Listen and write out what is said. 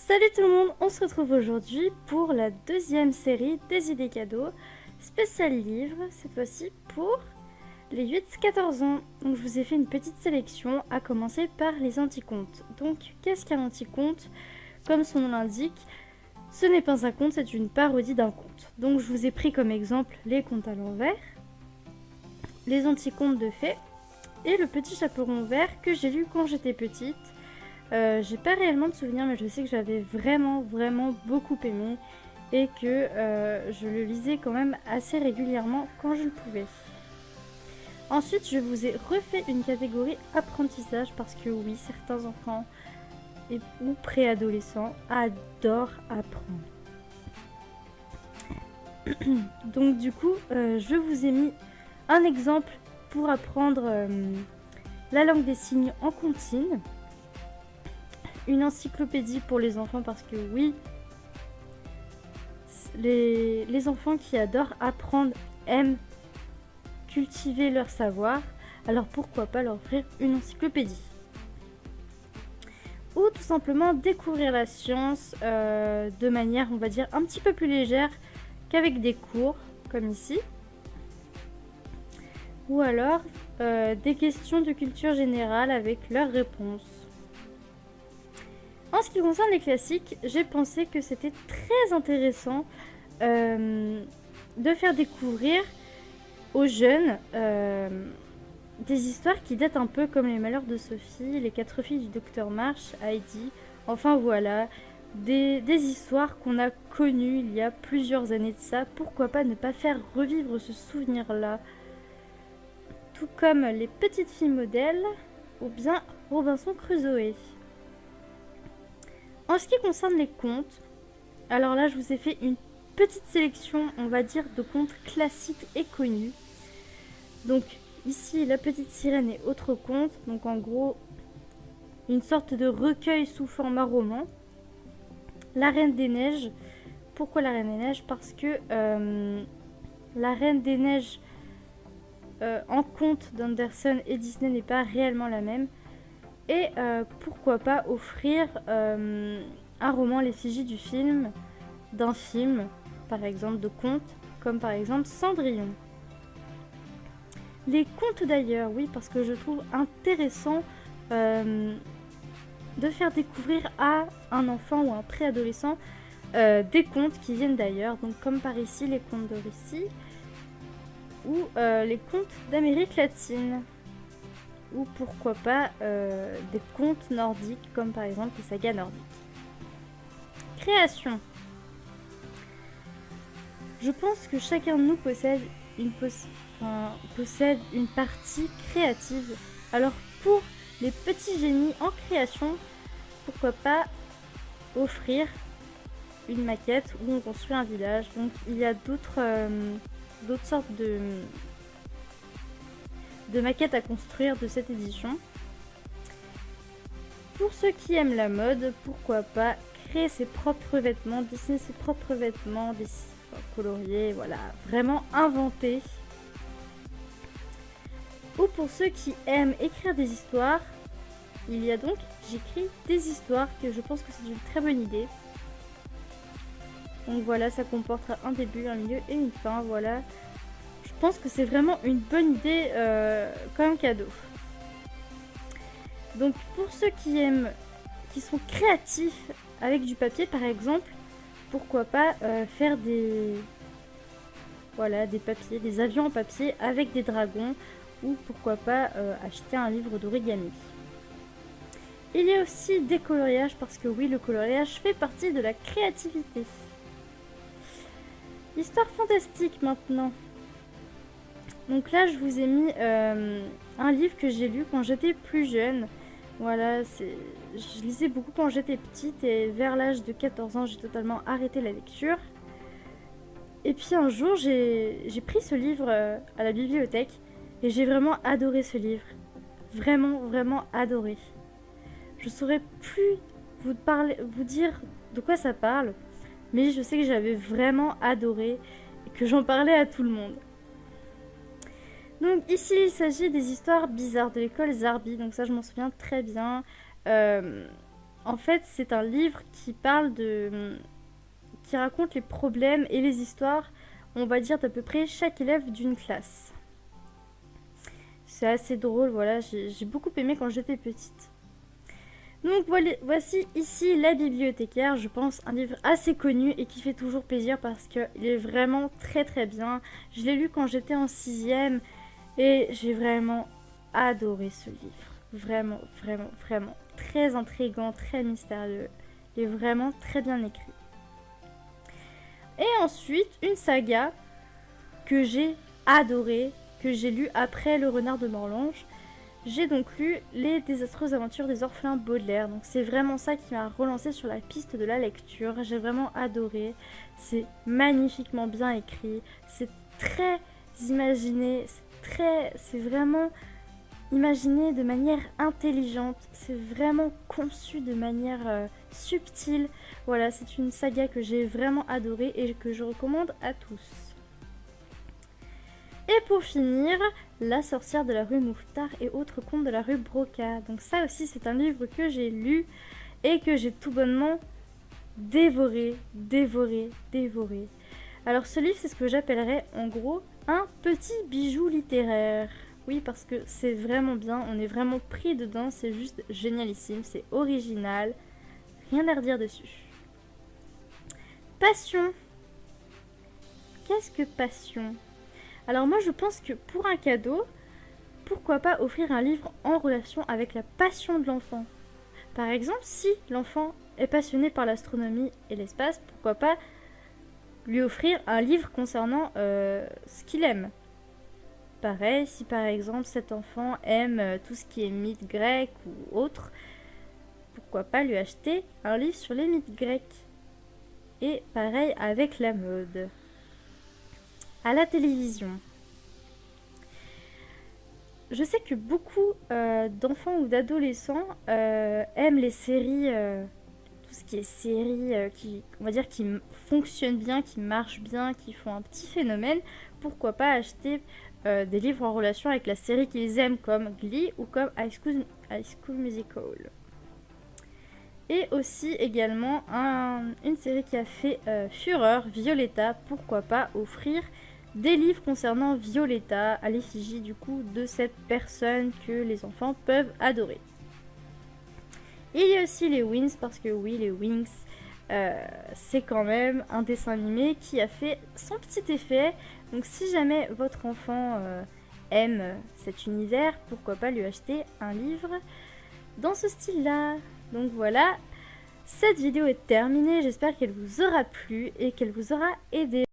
Salut tout le monde, on se retrouve aujourd'hui pour la deuxième série des idées cadeaux, spécial livre, cette fois-ci pour les 8-14 ans. Donc je vous ai fait une petite sélection, à commencer par les anticontes. Donc qu'est-ce qu'un anticonte? Comme son nom l'indique, ce n'est pas un conte, c'est une parodie d'un conte. Donc je vous ai pris comme exemple les contes à l'envers, les anticontes de fées et le petit chaperon vert que j'ai lu quand j'étais petite. J'ai pas réellement de souvenirs, mais je sais que j'avais vraiment beaucoup aimé et que je le lisais quand même assez régulièrement quand je le pouvais. Ensuite, je vous ai refait une catégorie apprentissage parce que oui, certains enfants ou préadolescents adorent apprendre. Donc du coup, je vous ai mis un exemple pour apprendre la langue des signes en comptine. Une encyclopédie pour les enfants parce que oui, les enfants qui adorent apprendre aiment cultiver leur savoir, alors pourquoi pas leur offrir une encyclopédie. Ou tout simplement découvrir la science de manière, on va dire, un petit peu plus légère qu'avec des cours, comme ici. Ou alors des questions de culture générale avec leurs réponses. En ce qui concerne les classiques, j'ai pensé que c'était très intéressant de faire découvrir aux jeunes des histoires qui datent un peu comme les Malheurs de Sophie, les 4 filles du docteur March, Heidi, enfin voilà, des histoires qu'on a connues il y a plusieurs années de ça. Pourquoi pas ne pas faire revivre ce souvenir-là, tout comme les petites filles modèles ou bien Robinson Crusoe. En ce qui concerne les contes, alors là je vous ai fait une petite sélection, on va dire, de contes classiques et connus. Donc ici, La Petite Sirène et autres contes, donc en gros une sorte de recueil sous format roman. La Reine des Neiges. Pourquoi La Reine des Neiges? Parce que La Reine des Neiges en conte d'Anderson et Disney n'est pas réellement la même. Et pourquoi pas offrir un roman à l'effigie du film, d'un film, par exemple de contes, comme par exemple Cendrillon. Les contes d'ailleurs, oui, parce que je trouve intéressant de faire découvrir à un enfant ou un préadolescent des contes qui viennent d'ailleurs, donc comme par ici les contes de Russie ou les contes d'Amérique latine. Ou pourquoi pas des contes nordiques, comme par exemple les sagas nordiques. Création. Je pense que chacun de nous possède une partie créative. Alors pour les petits génies en création, pourquoi pas offrir une maquette où on construit un village. Donc il y a d'autres sortes de maquettes à construire de cette édition. Pour ceux qui aiment la mode, pourquoi pas créer ses propres vêtements, dessiner ses propres vêtements, colorier, voilà, vraiment inventer. Ou pour ceux qui aiment écrire des histoires, il y a donc J'écris des histoires, que je pense que c'est une très bonne idée. Donc voilà, ça comportera un début, un milieu et une fin, voilà. Je pense que c'est vraiment une bonne idée comme cadeau. Donc pour ceux qui sont créatifs avec du papier par exemple, pourquoi pas faire des papiers, des avions en papier avec des dragons, ou pourquoi pas acheter un livre d'origami. Il y a aussi des coloriages parce que oui, le coloriage fait partie de la créativité. Histoire fantastique maintenant. Donc là, je vous ai mis un livre que j'ai lu quand j'étais plus jeune. Voilà, je lisais beaucoup quand j'étais petite et vers l'âge de 14 ans, j'ai totalement arrêté la lecture. Et puis un jour, j'ai pris ce livre à la bibliothèque et j'ai vraiment adoré ce livre. Vraiment adoré. Je saurais plus vous dire de quoi ça parle, mais je sais que j'avais vraiment adoré et que j'en parlais à tout le monde. Donc ici, il s'agit des histoires bizarres de l'école Zarbi. Donc ça, je m'en souviens très bien. En fait, c'est un livre qui parle qui raconte les problèmes et les histoires, on va dire, d'à peu près chaque élève d'une classe. C'est assez drôle, voilà, j'ai beaucoup aimé quand j'étais petite. Donc voici ici La Bibliothécaire, je pense un livre assez connu et qui fait toujours plaisir parce qu'il est vraiment très très bien. Je l'ai lu quand j'étais en 6e et j'ai vraiment adoré ce livre. Vraiment, vraiment, vraiment. Très intriguant, très mystérieux. Il est vraiment très bien écrit. Et ensuite, une saga que j'ai adorée, que j'ai lue après Le Renard de Morlange. J'ai donc lu Les désastreuses aventures des orphelins Baudelaire. Donc c'est vraiment ça qui m'a relancé sur la piste de la lecture. J'ai vraiment adoré. C'est magnifiquement bien écrit. C'est très imaginé. C'est vraiment imaginé de manière intelligente. C'est vraiment conçu de manière subtile. Voilà, c'est une saga que j'ai vraiment adorée et que je recommande à tous. Et pour finir, La sorcière de la rue Mouffetard et autres contes de la rue Broca. Donc ça aussi c'est un livre que j'ai lu et que j'ai tout bonnement dévoré. Alors ce livre c'est ce que j'appellerais en gros un petit bijou littéraire. Oui parce que c'est vraiment bien, on est vraiment pris dedans, c'est juste génialissime, c'est original, rien à redire dessus. Passion. Qu'est-ce que passion ? Alors moi je pense que pour un cadeau, pourquoi pas offrir un livre en relation avec la passion de l'enfant. Par exemple, si l'enfant est passionné par l'astronomie et l'espace, pourquoi pas lui offrir un livre concernant ce qu'il aime. Pareil, si par exemple cet enfant aime tout ce qui est mythes grecs ou autre, pourquoi pas lui acheter un livre sur les mythes grecs. Et pareil avec la mode. À la télévision. Je sais que beaucoup d'enfants ou d'adolescents aiment les séries, tout ce qui est séries qui, on va dire, qui fonctionnent bien, qui marchent bien, qui font un petit phénomène. Pourquoi pas acheter des livres en relation avec la série qu'ils aiment, comme Glee ou comme High School Musical. Et aussi également une série qui a fait fureur, Violetta. Pourquoi pas offrir des livres concernant Violetta à l'effigie du coup de cette personne que les enfants peuvent adorer. Il y a aussi les Wings parce que oui, les Wings c'est quand même un dessin animé qui a fait son petit effet. Donc si jamais votre enfant aime cet univers, pourquoi pas lui acheter un livre dans ce style-là. Donc voilà, cette vidéo est terminée, j'espère qu'elle vous aura plu et qu'elle vous aura aidé.